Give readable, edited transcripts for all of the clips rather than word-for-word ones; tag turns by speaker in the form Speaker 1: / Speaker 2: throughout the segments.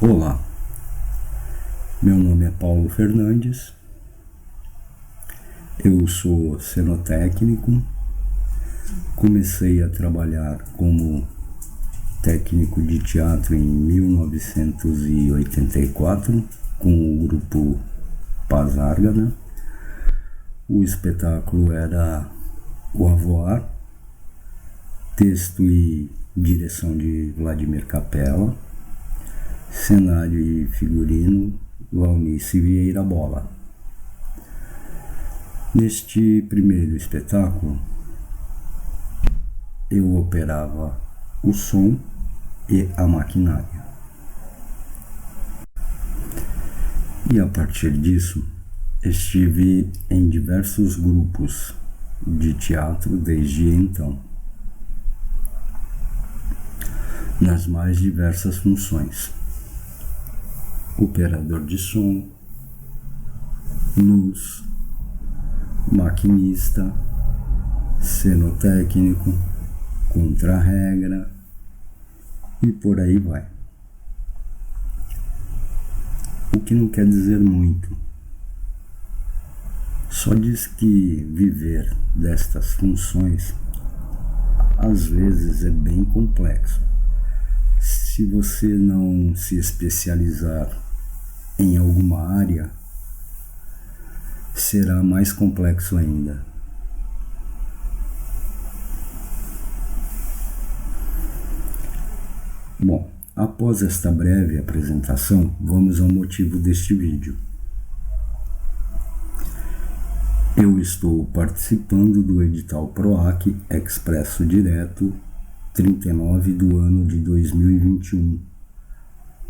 Speaker 1: Olá, meu nome é Paulo Fernandes, eu sou cenotécnico, comecei a trabalhar como técnico de teatro em 1984 com o grupo Paz Argana. O espetáculo era O Avoar, texto e direção de Vladimir Capella, cenário e figurino Valnice Vieira Bola. Neste primeiro espetáculo, eu operava o som e a maquinária. E a partir disso, estive em diversos grupos de teatro desde então, nas mais diversas funções: operador de som, luz, maquinista, cenotécnico, contra-regra e por aí vai. O que não quer dizer muito, só diz que viver destas funções às vezes é bem complexo. Se você não se especializar em alguma área, será mais complexo ainda. Bom, após esta breve apresentação, vamos ao motivo deste vídeo. Eu estou participando do edital PROAC Expresso Direto 39 do ano de 2021,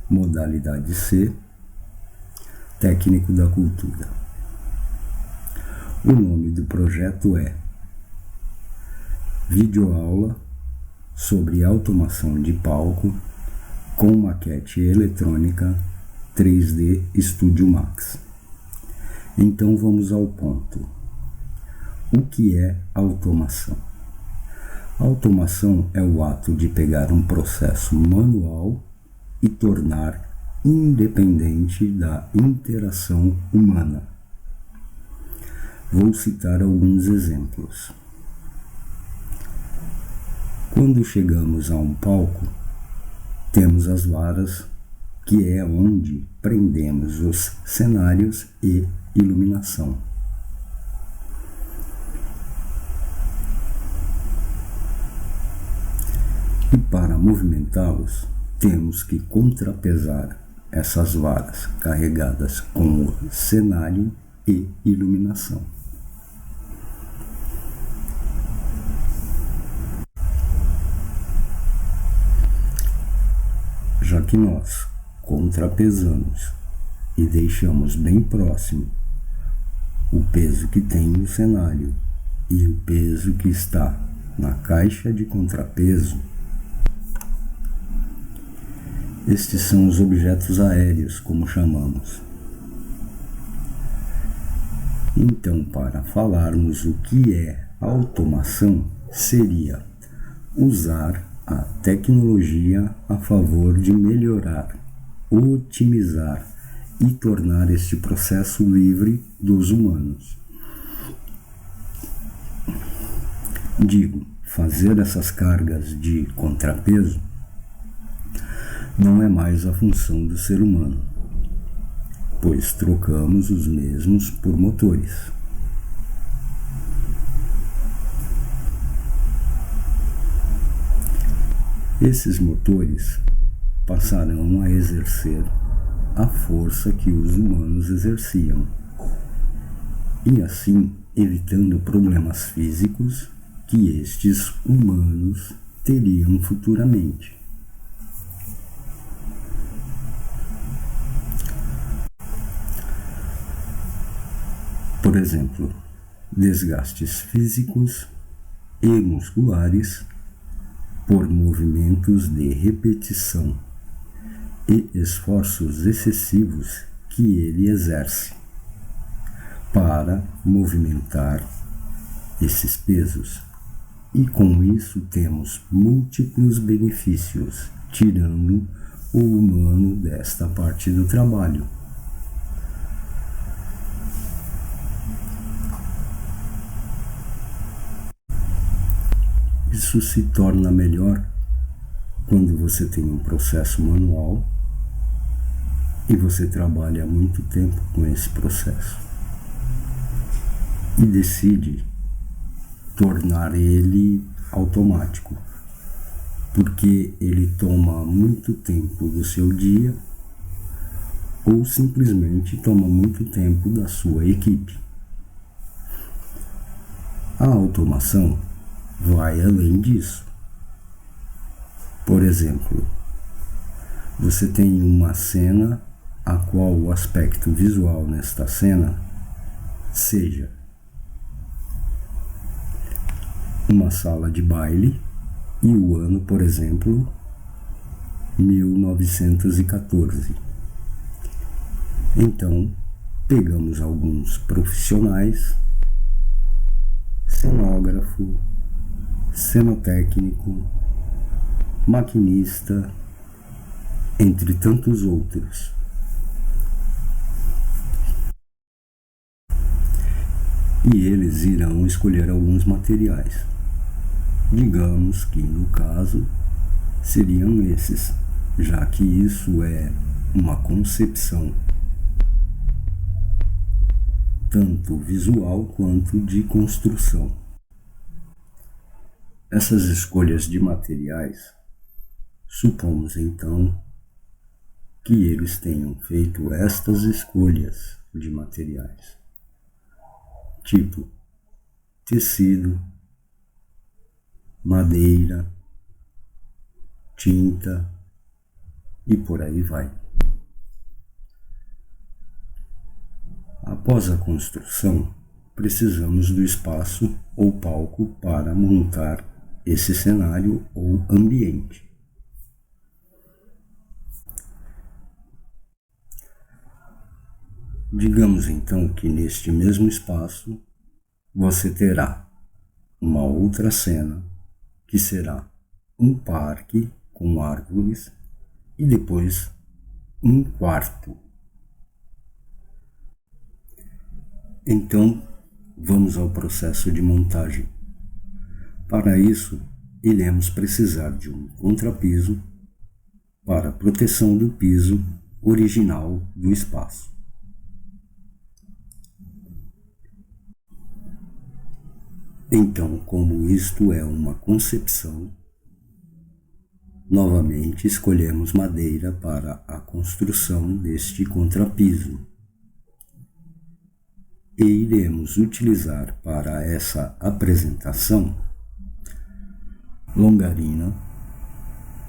Speaker 1: modalidade C, Técnico da Cultura. O nome do projeto é Videoaula sobre automação de palco com maquete eletrônica 3D Studio Max. Então vamos ao ponto. O que é automação? Automação é o ato de pegar um processo manual e tornar independente da interação humana. Vou citar alguns exemplos. Quando chegamos a um palco, temos as varas, que é onde prendemos os cenários e iluminação. E para movimentá-los, temos que contrapesar essas varas carregadas com o cenário e iluminação. Já que nós contrapesamos e deixamos bem próximo o peso que tem no cenário e o peso que está na caixa de contrapeso, estes são os objetos aéreos, como chamamos. Então, para falarmos o que é automação, seria usar a tecnologia a favor de melhorar, otimizar e tornar este processo livre dos humanos. Digo, fazer essas cargas de contrapeso não é mais a função do ser humano, pois trocamos os mesmos por motores. Esses motores passarão a exercer a força que os humanos exerciam, e assim evitando problemas físicos que estes humanos teriam futuramente. Por exemplo, desgastes físicos e musculares por movimentos de repetição e esforços excessivos que ele exerce para movimentar esses pesos. E com isso temos múltiplos benefícios, tirando o humano desta parte do trabalho. Isso se torna melhor quando você tem um processo manual e você trabalha há muito tempo com esse processo e decide tornar ele automático, porque ele toma muito tempo do seu dia ou simplesmente toma muito tempo da sua equipe. A automação vai além disso. Por exemplo, você tem uma cena a qual o aspecto visual nesta cena seja uma sala de baile e o ano, por exemplo, 1914. Então, pegamos alguns profissionais, cenógrafo, cenotécnico, maquinista, entre tantos outros. E eles irão escolher alguns materiais. Digamos que no caso seriam esses, já que isso é uma concepção tanto visual quanto de construção. Essas escolhas de materiais, supomos então que eles tenham feito estas escolhas de materiais, tipo tecido, madeira, tinta e por aí vai. Após a construção, precisamos do espaço ou palco para montar esse cenário ou ambiente. Digamos então que neste mesmo espaço você terá uma outra cena que será um parque com árvores e depois um quarto. Então, vamos ao processo de montagem. Para isso, iremos precisar de um contrapiso para proteção do piso original do espaço. Então, como isto é uma concepção, novamente escolhemos madeira para a construção deste contrapiso. E iremos utilizar para essa apresentação longarina,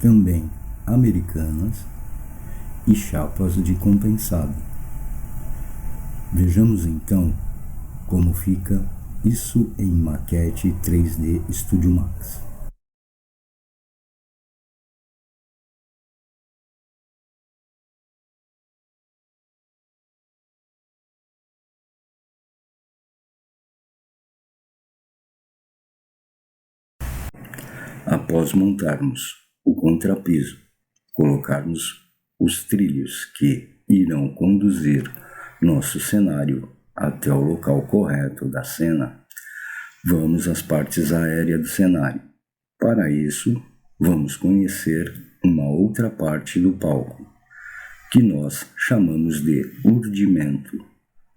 Speaker 1: também americanas e chapas de compensado. Vejamos então como fica isso em maquete 3D Studio Max. Após montarmos o contrapiso, colocarmos os trilhos que irão conduzir nosso cenário até o local correto da cena, vamos às partes aéreas do cenário. Para isso, vamos conhecer uma outra parte do palco, que nós chamamos de urdimento,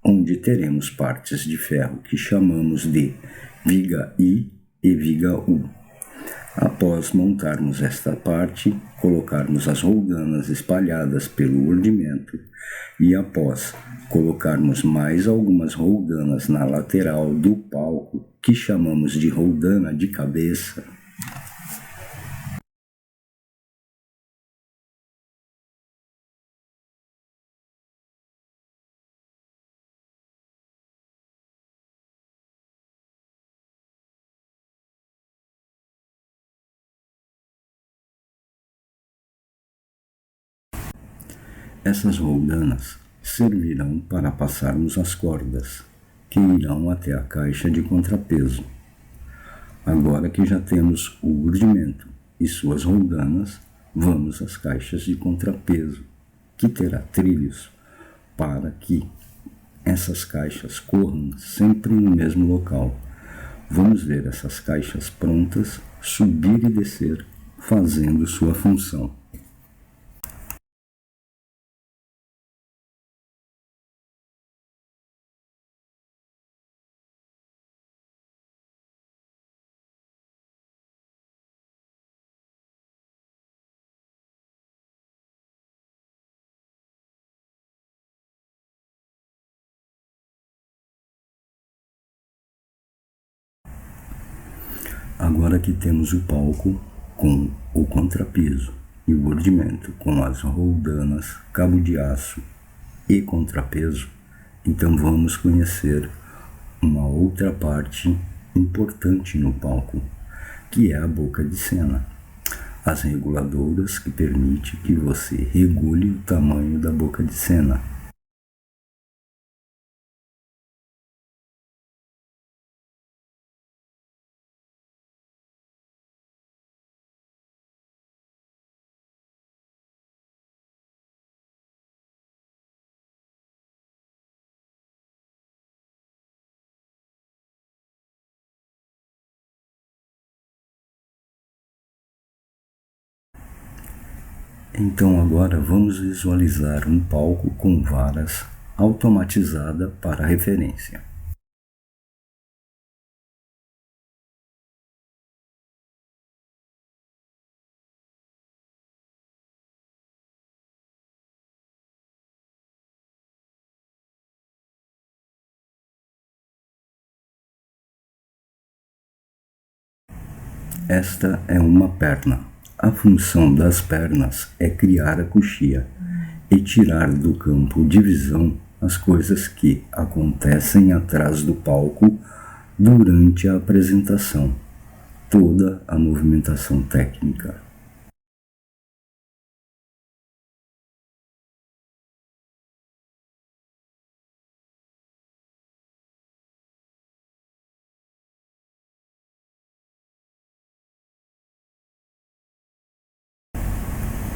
Speaker 1: onde teremos partes de ferro que chamamos de viga I e viga U. Após montarmos esta parte, colocarmos as roldanas espalhadas pelo urdimento e após colocarmos mais algumas roldanas na lateral do palco, que chamamos de roldana de cabeça, Essas roldanas servirão para passarmos as cordas, que irão até a caixa de contrapeso. Agora que já temos o urdimento e suas roldanas, vamos às caixas de contrapeso, que terá trilhos para que essas caixas corram sempre no mesmo local. Vamos ver essas caixas prontas subir e descer, fazendo sua função. Agora que temos o palco com o contrapeso e o urdimento com as roldanas, cabo de aço e contrapeso, então vamos conhecer uma outra parte importante no palco, que é a boca de cena. As reguladoras que permitem que você regule o tamanho da boca de cena. Então agora vamos visualizar um palco com varas automatizada para referência. Esta é uma perna. A função das pernas é criar a coxia e tirar do campo de visão as coisas que acontecem atrás do palco durante a apresentação, toda a movimentação técnica.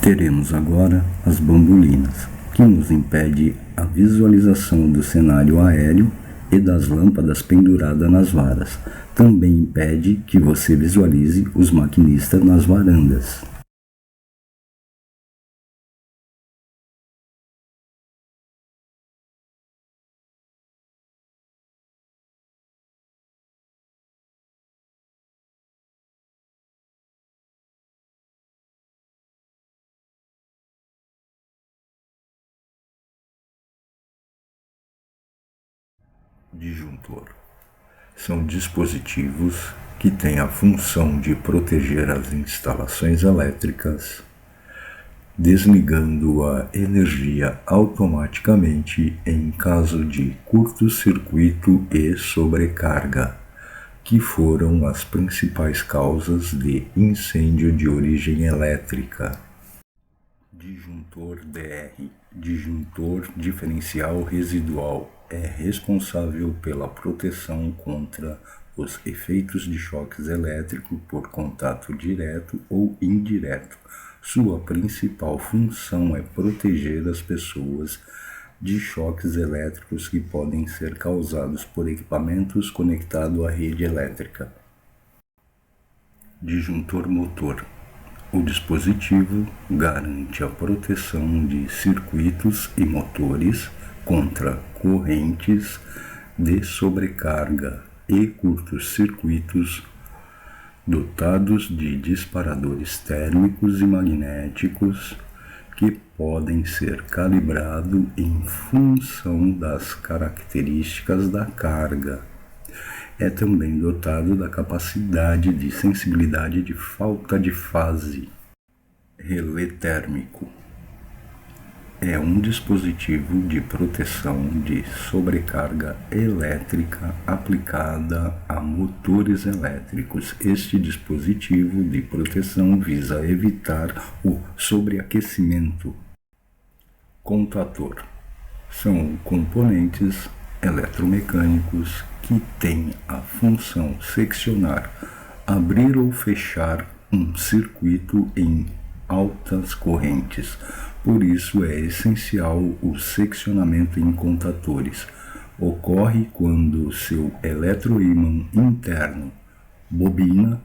Speaker 1: Teremos agora as bambolinas, que nos impede a visualização do cenário aéreo e das lâmpadas penduradas nas varas. Também impede que você visualize os maquinistas nas varandas. Disjuntor. São dispositivos que têm a função de proteger as instalações elétricas, desligando a energia automaticamente em caso de curto-circuito e sobrecarga, que foram as principais causas de incêndio de origem elétrica. Disjuntor DR, disjuntor diferencial residual, é responsável pela proteção contra os efeitos de choques elétricos por contato direto ou indireto. Sua principal função é proteger as pessoas de choques elétricos que podem ser causados por equipamentos conectados à rede elétrica. Disjuntor motor. O dispositivo garante a proteção de circuitos e motores contra correntes de sobrecarga e curtos-circuitos, dotados de disparadores térmicos e magnéticos que podem ser calibrados em função das características da carga. É também dotado da capacidade de sensibilidade de falta de fase. Relé térmico. É um dispositivo de proteção de sobrecarga elétrica aplicada a motores elétricos. Este dispositivo de proteção visa evitar o sobreaquecimento. Contator. São componentes eletromecânicos que têm a função seccionar, abrir ou fechar um circuito em altas correntes. Por isso é essencial o seccionamento em contatores. Ocorre quando seu eletroímã interno, bobina,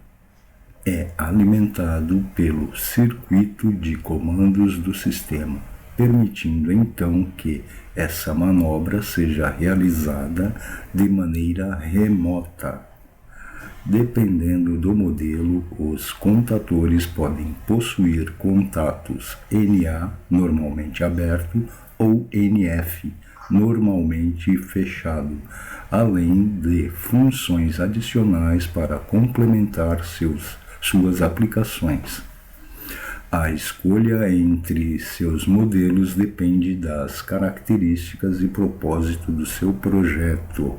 Speaker 1: é alimentado pelo circuito de comandos do sistema, permitindo então que essa manobra seja realizada de maneira remota. Dependendo do modelo, os contatores podem possuir contatos NA, normalmente aberto, ou NF, normalmente fechado, além de funções adicionais para complementar suas aplicações. A escolha entre seus modelos depende das características e propósito do seu projeto.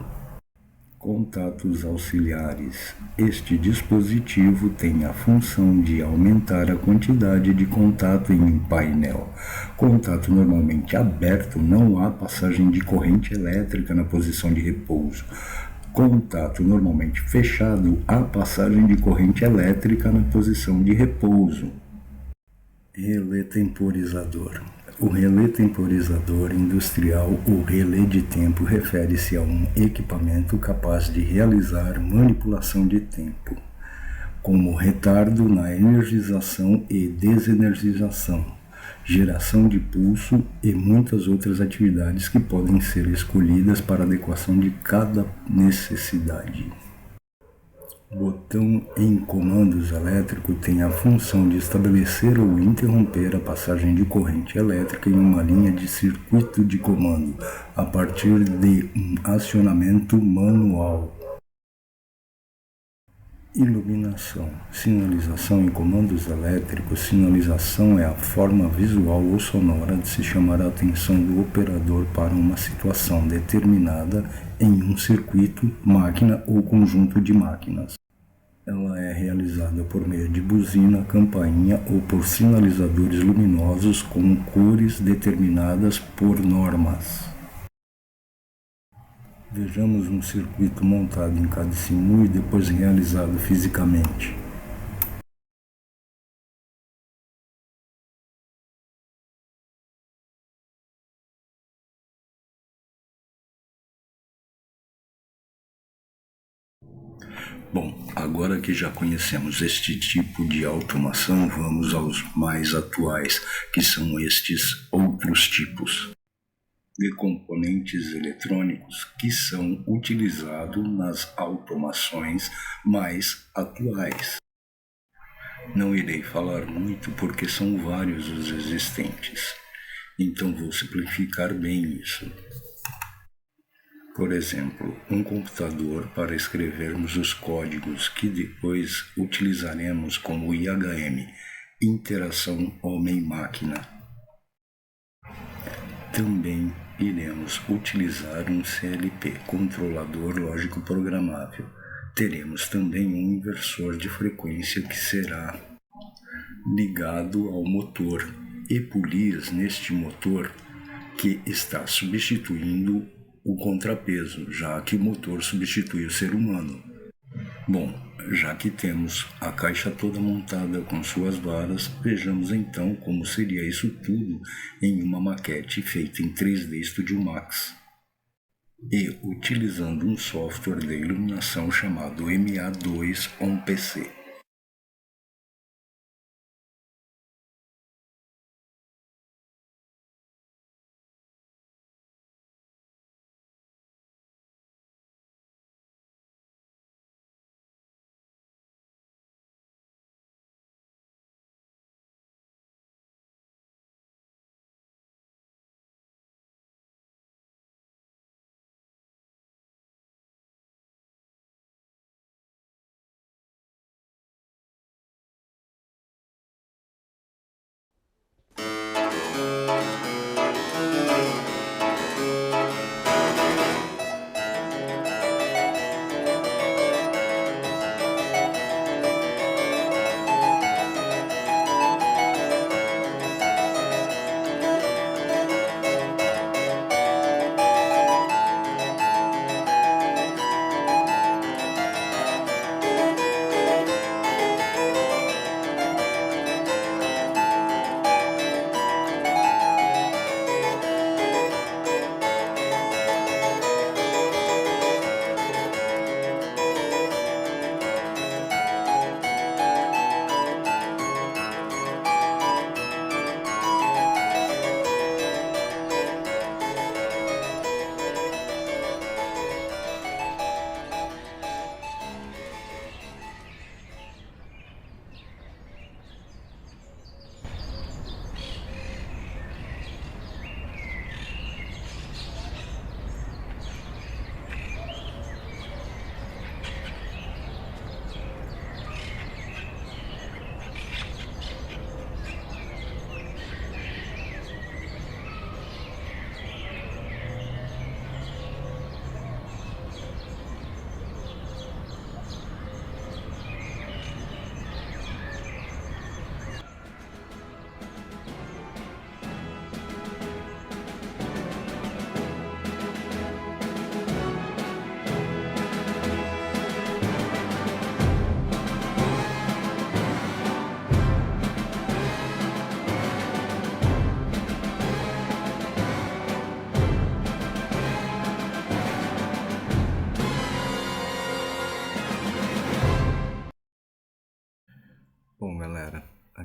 Speaker 1: Contatos auxiliares. Este dispositivo tem a função de aumentar a quantidade de contato em um painel. Contato normalmente aberto, não há passagem de corrente elétrica na posição de repouso. Contato normalmente fechado, há passagem de corrente elétrica na posição de repouso. Relé temporizador. O relé temporizador industrial ou relé de tempo refere-se a um equipamento capaz de realizar manipulação de tempo, como retardo na energização e desenergização, geração de pulso e muitas outras atividades que podem ser escolhidas para adequação de cada necessidade. Botão em comandos elétricos tem a função de estabelecer ou interromper a passagem de corrente elétrica em uma linha de circuito de comando, a partir de um acionamento manual. Iluminação. Sinalização em comandos elétricos. Sinalização é a forma visual ou sonora de se chamar a atenção do operador para uma situação determinada em um circuito, máquina ou conjunto de máquinas. Ela é realizada por meio de buzina, campainha ou por sinalizadores luminosos com cores determinadas por normas. Vejamos um circuito montado em cada simul e depois realizado fisicamente. Bom, agora que já conhecemos este tipo de automação, vamos aos mais atuais, que são estes outros tipos de componentes eletrônicos que são utilizados nas automações mais atuais. Não irei falar muito porque são vários os existentes, então vou simplificar bem isso. Por exemplo, um computador para escrevermos os códigos que depois utilizaremos como IHM, Interação Homem-Máquina. Também iremos utilizar um CLP, Controlador Lógico Programável. Teremos também um inversor de frequência que será ligado ao motor e polias neste motor que está substituindo o contrapeso, já que o motor substitui o ser humano. Bom, já que temos a caixa toda montada com suas varas, vejamos então como seria isso tudo em uma maquete feita em 3D Studio Max e utilizando um software de iluminação chamado MA2 On PC.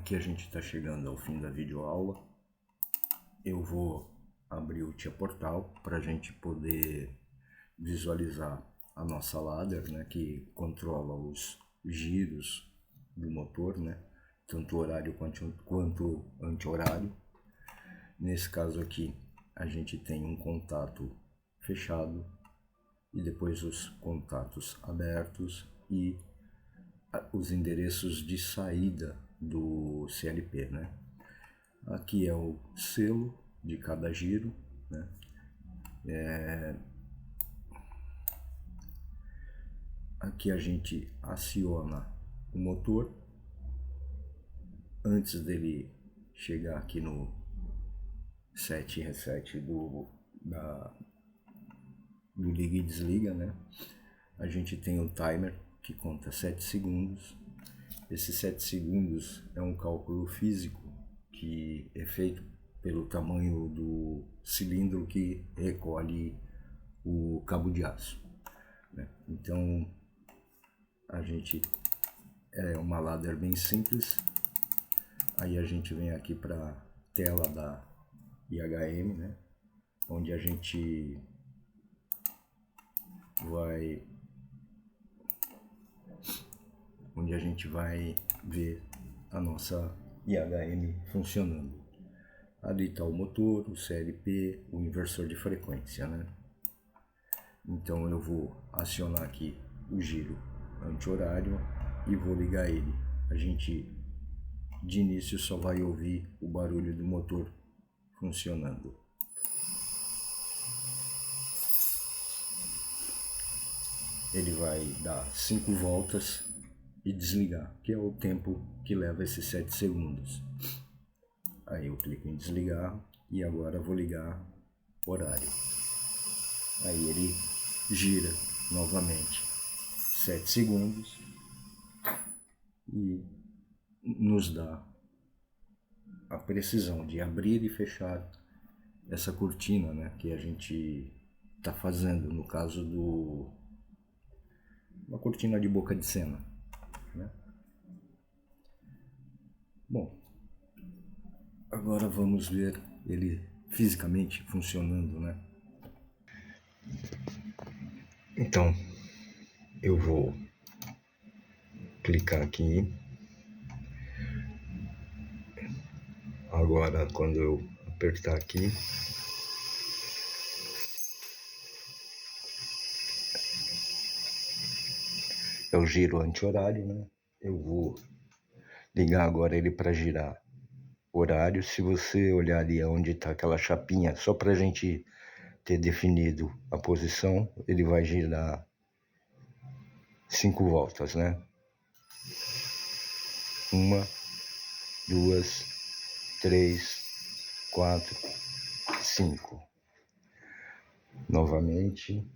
Speaker 1: Aqui a gente está chegando ao fim da videoaula. Eu vou abrir o Tia Portal para a gente poder visualizar a nossa ladder, né, que controla os giros do motor, né, tanto horário quanto anti-horário. Nesse caso aqui, a gente tem um contato fechado e depois os contatos abertos e os endereços de saída do CLP, né? Aqui é o selo de cada giro, né? Aqui a gente aciona o motor antes dele chegar aqui no set e reset do liga e desliga, né? A gente tem um timer que conta 7 segundos. Esses 7 segundos é um cálculo físico que é feito pelo tamanho do cilindro que recolhe o cabo de aço, né? Então a gente é uma ladder bem simples. Aí a gente vem aqui para a tela da IHM, né? Onde a gente vai ver a nossa IHM funcionando. Ali está o motor, o CLP, o inversor de frequência, né? Então eu vou acionar aqui o giro anti-horário e vou ligar ele. A gente de início só vai ouvir o barulho do motor funcionando. Ele vai dar 5 voltas e desligar, que é o tempo que leva esses 7 segundos. Aí eu clico em desligar e agora vou ligar horário. Aí ele gira novamente 7 segundos e nos dá a precisão de abrir e fechar essa cortina, né, que a gente está fazendo, no caso uma cortina de boca de cena, né? Bom, agora vamos ver ele fisicamente funcionando, né? Então, eu vou clicar aqui. Agora, quando eu apertar aqui, é o giro anti-horário, né? Eu vou ligar agora ele para girar horário. Se você olhar ali onde está aquela chapinha, só para a gente ter definido a posição, ele vai girar 5 voltas, né? 1, 2, 3, 4, 5. Novamente,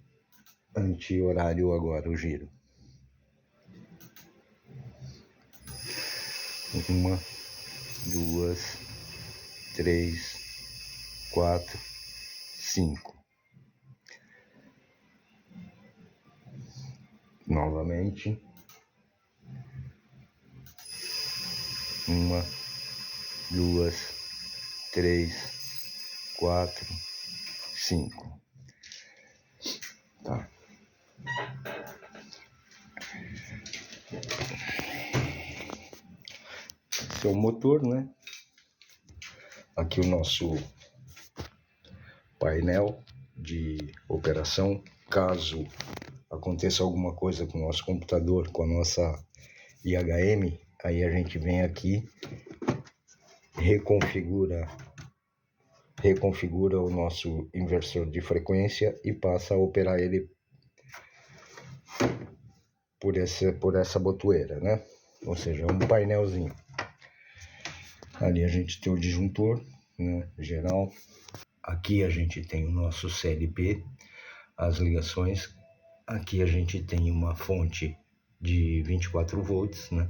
Speaker 1: anti-horário agora o giro. 1, 2, 3, 4, 5. Novamente. 1, 2, 3, 4, 5. Tá. Esse é o motor, né? Aqui o nosso painel de operação. Caso aconteça alguma coisa com o nosso computador, com a nossa IHM, aí a gente vem aqui, reconfigura o nosso inversor de frequência e passa a operar ele por essa botoeira, né? Ou seja, um painelzinho. Ali a gente tem o disjuntor, né, geral. Aqui a gente tem o nosso CLP, as ligações. Aqui a gente tem uma fonte de 24 volts, né?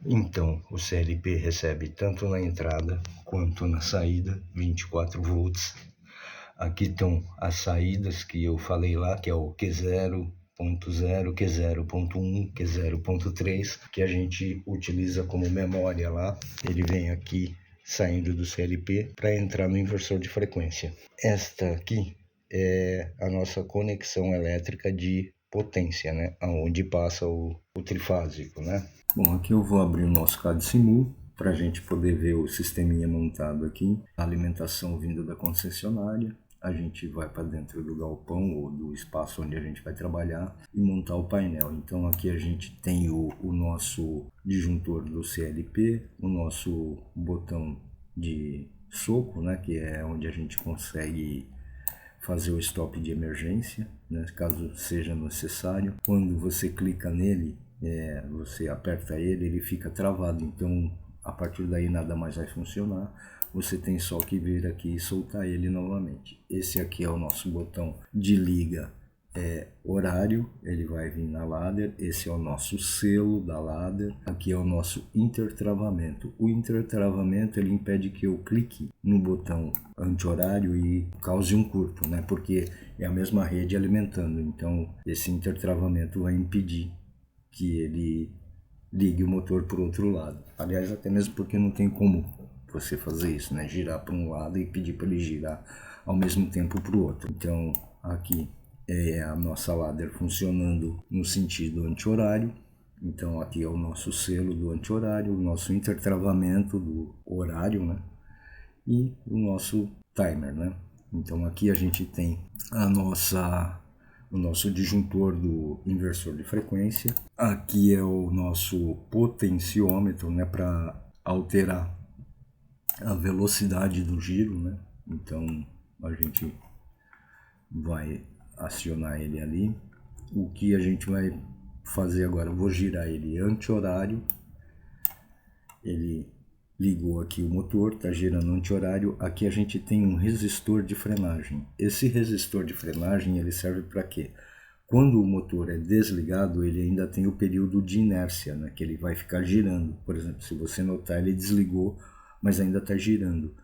Speaker 1: Então, o CLP recebe tanto na entrada quanto na saída 24 volts. Aqui estão as saídas que eu falei lá, que é o Q0, Q0, Q0.1, Q0.3, que a gente utiliza como memória lá. Ele vem aqui saindo do CLP para entrar no inversor de frequência. Esta aqui é a nossa conexão elétrica de potência, né? Onde passa o trifásico, né? Bom, aqui eu vou abrir o nosso CAD-Simu para a gente poder ver o sisteminha montado aqui, a alimentação vindo da concessionária. A gente vai para dentro do galpão ou do espaço onde a gente vai trabalhar e montar o painel. Então aqui a gente tem o nosso disjuntor do CLP, o nosso botão de soco, né, que é onde a gente consegue fazer o stop de emergência, né, caso seja necessário. Quando você clica nele, você aperta ele, ele fica travado, então a partir daí nada mais vai funcionar. Você tem só que vir aqui e soltar ele novamente. Esse aqui é o nosso botão de liga horário, ele vai vir na ladder. Esse é o nosso selo da ladder. Aqui é o nosso intertravamento. O intertravamento ele impede que eu clique no botão anti-horário e cause um curto, né? Porque é a mesma rede alimentando. Então esse intertravamento vai impedir que ele ligue o motor para o outro lado. Aliás, até mesmo porque não tem como você fazer isso, né? Girar para um lado e pedir para ele girar ao mesmo tempo para o outro. Então aqui é a nossa ladder funcionando no sentido anti-horário. Então aqui é o nosso selo do anti-horário, o nosso intertravamento do horário, né? E o nosso timer, né? Então aqui a gente tem o nosso disjuntor do inversor de frequência. Aqui é o nosso potenciômetro, né, para alterar a velocidade do giro, né? Então a gente vai acionar ele ali. O que a gente vai fazer agora? Eu vou girar ele anti-horário. Ele ligou aqui o motor, está girando anti-horário. Aqui a gente tem um resistor de frenagem. Esse resistor de frenagem ele serve para quê? Quando o motor é desligado, ele ainda tem o período de inércia, né, que ele vai ficar girando. Por exemplo, se você notar, ele desligou, mas ainda está girando.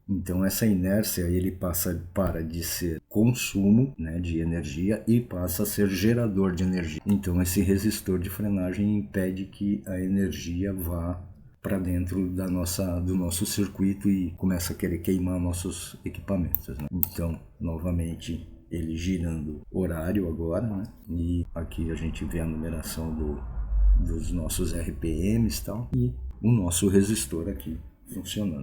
Speaker 1: Então essa inércia ele para de ser consumo, né, de energia e passa a ser gerador de energia. Então esse resistor de frenagem impede que a energia vá para dentro do nosso circuito e começa a querer queimar nossos equipamentos, né? Então novamente ele girando horário agora, né? E aqui a gente vê a numeração dos nossos RPMs e tal, e o nosso resistor aqui funcionando.